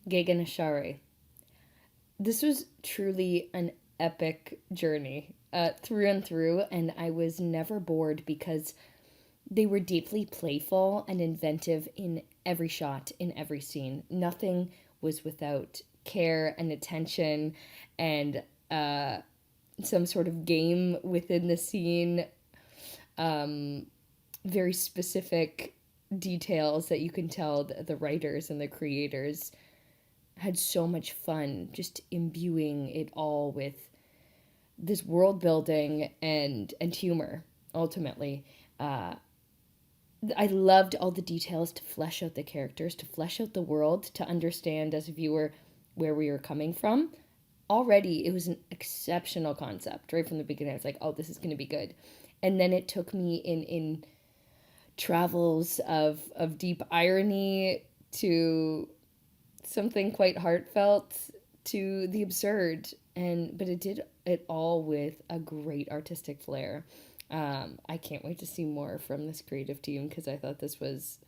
Gaganachari. This was truly an epic journey through and through, and I was never bored because they were deeply playful and inventive in every shot, in every scene. Nothing was without care and attention and some sort of game within the scene. Very specific details that you can tell the writers and the creators had so much fun just imbuing it all with this world building and humor ultimately. I loved all the details to flesh out the characters, to flesh out the world, to understand as a viewer where we were coming from. Already, it was an exceptional concept right from the beginning. I was like, oh, this is going to be good. And then it took me in travels of deep irony to something quite heartfelt to the absurd. But it did it all with a great artistic flair. I can't wait to see more from this creative team because I thought this was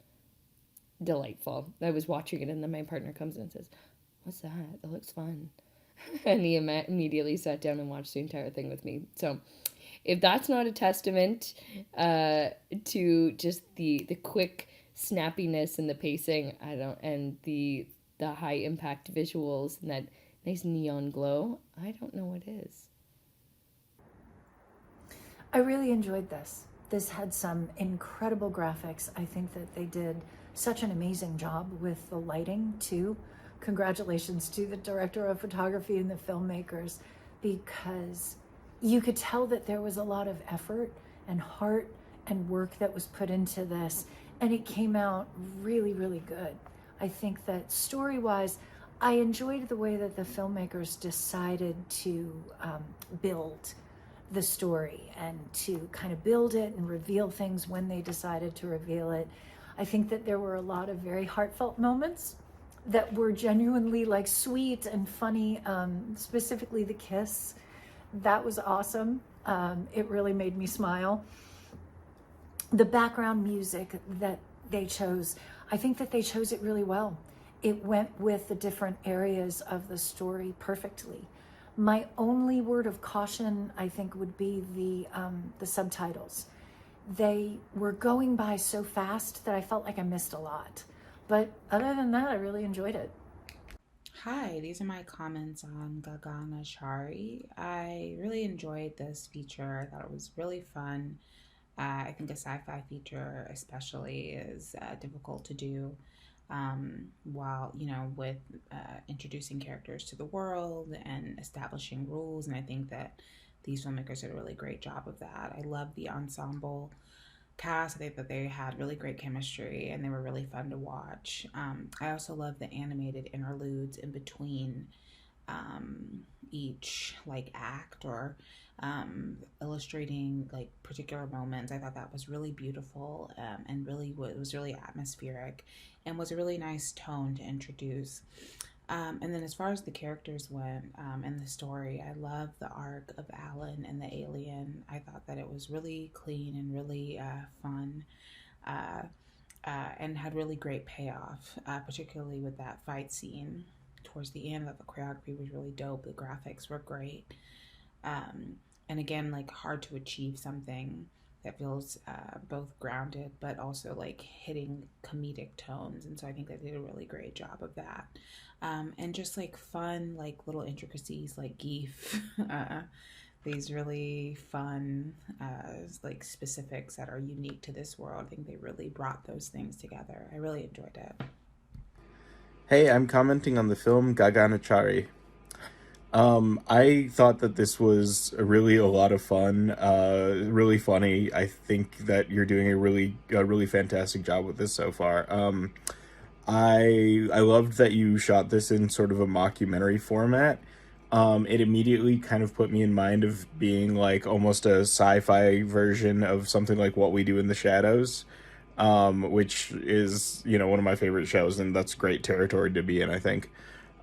delightful. I was watching it and then my partner comes in and says, "What's that? That looks fun." And he immediately sat down and watched the entire thing with me. So if that's not a testament to just the quick snappiness and the pacing, and the high impact visuals and that nice neon glow, I don't know what is. I really enjoyed this. This had some incredible graphics. I think that they did such an amazing job with the lighting too. Congratulations to the director of photography and the filmmakers, because you could tell that there was a lot of effort and heart and work that was put into this, and it came out really, really good. I think that story-wise, I enjoyed the way that the filmmakers decided to build the story and to kind of build it and reveal things when they decided to reveal it. I think that there were a lot of very heartfelt moments that were genuinely like sweet and funny, specifically the kiss. That was awesome. It really made me smile. The background music that they chose, I think that they chose it really well. It went with the different areas of the story perfectly. My only word of caution, I think, would be the subtitles. They were going by so fast that I felt like I missed a lot. But other than that, I really enjoyed it. Hi, these are my comments on Gaganachari. I really enjoyed this feature. I thought it was really fun. I think a sci-fi feature especially is difficult to do while, with introducing characters to the world and establishing rules. And I think that these filmmakers did a really great job of that. I love the ensemble cast. I think that they had really great chemistry and they were really fun to watch. I also love the animated interludes in between each act or illustrating particular moments. I thought that was really beautiful and really it was really atmospheric and was a really nice tone to introduce. And then as far as the characters went and the story, I love the arc of Alan and the alien. I thought that it was really clean and really fun and had really great payoff, particularly with that fight scene towards the end. That the choreography was really dope. The graphics were great. And again, hard to achieve something that feels both grounded but also hitting comedic tones. And so I think they did a really great job of that. And just fun little intricacies like geef, these really fun specifics that are unique to this world. I think they really brought those things together. I really enjoyed it. Hey, I'm commenting on the film Gaganachari. I thought that this was really a lot of fun, really funny. I think that you're doing a really fantastic job with this so far. I loved that you shot this in sort of a mockumentary format. It immediately kind of put me in mind of being almost a sci-fi version of something like What We Do in the Shadows, which is, one of my favorite shows, and that's great territory to be in, I think.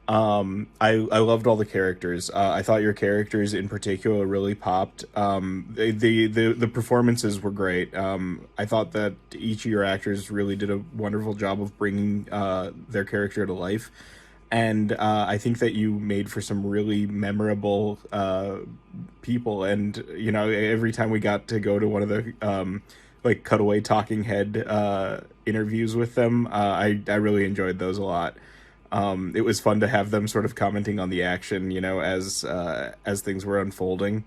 I loved all the characters. I thought your characters in particular really popped. The performances were great. I thought that each of your actors really did a wonderful job of bringing their character to life. and I think that you made for some really memorable people. And every time we got to go to one of the like cutaway talking head interviews with them, I really enjoyed those a lot. It was fun to have them sort of commenting on the action, as things were unfolding.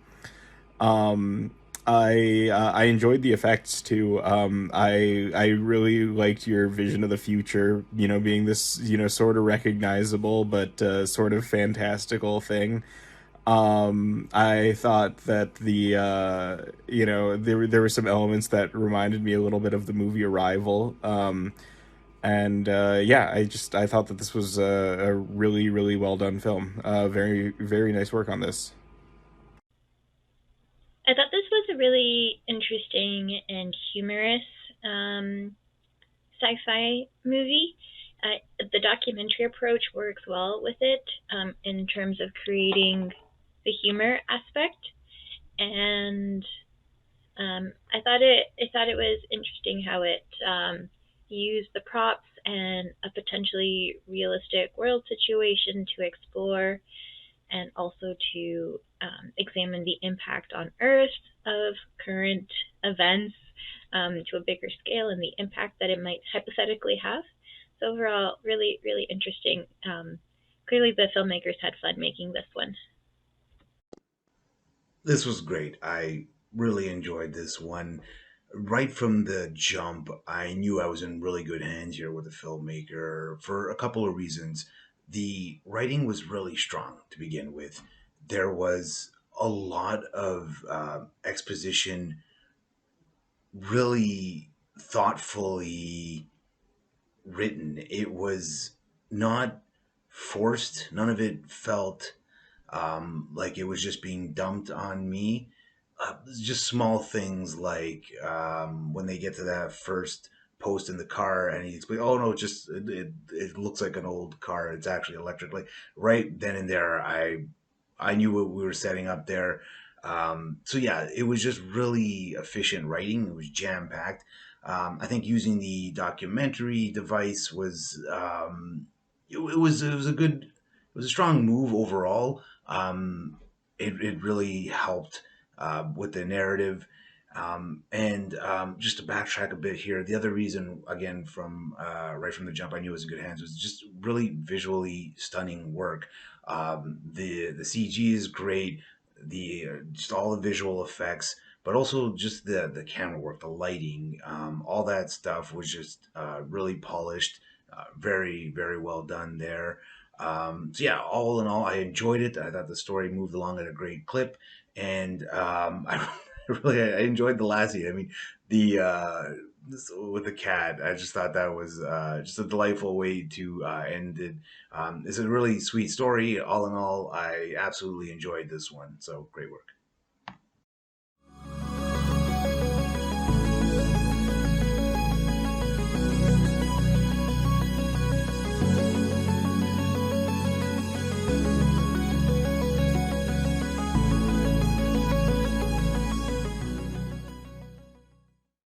Um, I enjoyed the effects too. I really liked your vision of the future. Being this sort of recognizable but sort of fantastical thing. I thought that there were some elements that reminded me a little bit of the movie Arrival. And yeah, I thought that this was a really really well done film. Very very nice work on this. I thought this was a really interesting and humorous sci-fi movie. The documentary approach works well with it in terms of creating the humor aspect, and I thought it was interesting how it used the props and a potentially realistic world situation to explore and also to examine the impact on Earth of current events to a bigger scale and the impact that it might hypothetically have. So overall, really, really interesting. Clearly, the filmmakers had fun making this one. This was great. I really enjoyed this one. Right from the jump, I knew I was in really good hands here with the filmmaker for a couple of reasons. The writing was really strong to begin with. There was a lot of exposition, really thoughtfully written. It was not forced, none of it felt like it was just being dumped on me. Just small things like when they get to that first post in the car and he explains, "Oh no, it looks like an old car. It's actually electric." Like right then and there, I knew what we were setting up there. So yeah, it was just really efficient writing. It was jam packed. I think using the documentary device was it was a good it was a strong move overall. It really helped with the narrative. And just to backtrack a bit here, the other reason, again, from right from the jump, I knew it was in good hands was just really visually stunning work. The CG is great, the just all the visual effects, but also just the camera work, the lighting, all that stuff was just really polished, very very well done there. So yeah, all in all, I enjoyed it. I thought the story moved along at a great clip, and I really I enjoyed the last scene. I mean, the with the cat, I just thought that was just a delightful way to end it. It's a really sweet story. All in all, I absolutely enjoyed this one. So great work.